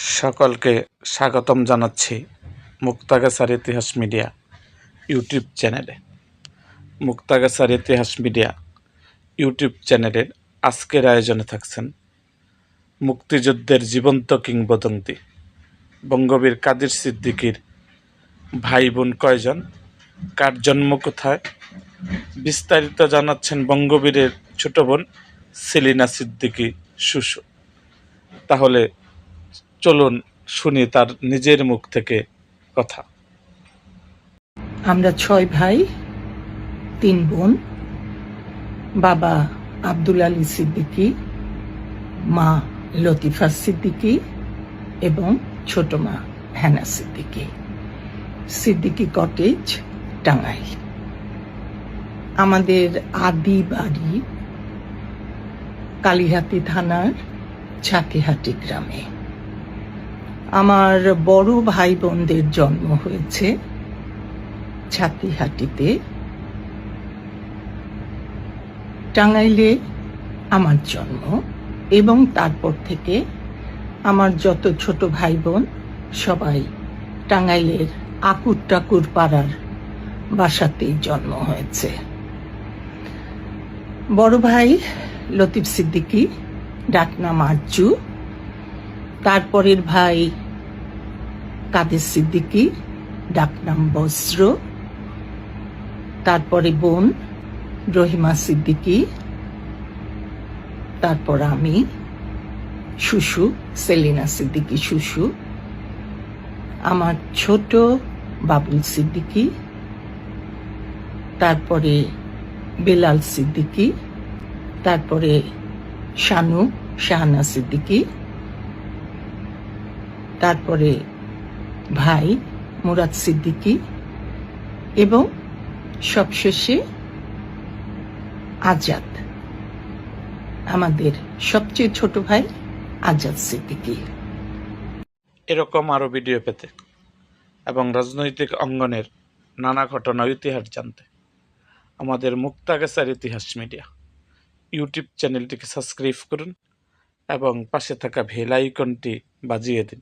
সকলকে স্বাগতম জানাচ্ছি মুক্তাগাছার ইতিহাস মিডিয়া ইউটিউব চ্যানেলে। মুক্তাগাছার ইতিহাস মিডিয়া ইউটিউব চ্যানেলের আজকের আয়োজনে থাকছেন মুক্তিযুদ্ধের জীবন্ত কিংবদন্তি বঙ্গবীর কাদের সিদ্দিকীর ভাই বোন কয়জন, কার জন্ম কোথায়, বিস্তারিত জানাচ্ছেন বঙ্গবীরের ছোট বোন সেলিনা সিদ্দিকী শুশু। তাহলে চলুন শুনি তার নিজের মুখ থেকে কথা। আমরা 6 ভাই 3 বোন। বাবা আব্দুল আলী সিদ্দিকী, মা লতিফা সিদ্দিকী এবং ছোট মা হেনা সিদ্দিকী। সিদ্দিকী কটেজ, টাঙ্গাইল। আমাদের আদি বাড়ি কালিহাতী থানার ছাতিহাটি গ্রামে। আমার বড় ভাই বোনদের জন্ম হয়েছে ছাতিহাটিতে। টাঙ্গাইলে আমার জন্ম এবং তারপর থেকে আমার যত ছোট ভাই বোন সবাই টাঙ্গাইলের আকুর টাকুর পাড়ার বাসাতেই জন্ম হয়েছে। বড় ভাই লতিফ সিদ্দিকী, ডাকনাম আরজু। তারপরের ভাই কাদের সিদ্দিকী, ডাকনাম বস্ত্র। তারপরে বোন রহিমা সিদ্দিকী, তারপর আমি শুশু, সেলিনা সিদ্দিকী শুশু। আমার ছোট বাবুল সিদ্দিকী, তারপরে বেলাল সিদ্দিকী, তারপরে শানু শাহানা সিদ্দিকী, তারপরে ভাই মুরাদ সিদ্দিকী এবং সবশেষে আজাদ, আমাদের সবচেয়ে ছোট ভাই আজাদ সিদ্দিকী। এরকম আরও ভিডিও পেতে এবং রাজনৈতিক অঙ্গনের নানা ঘটনা ইতিহাস জানতে আমাদের মুক্তাগাছার ইতিহাস মিডিয়া ইউটিউব চ্যানেলটিকে সাবস্ক্রাইব করুন এবং পাশে থাকা বেল আইকনটি বাজিয়ে দিন।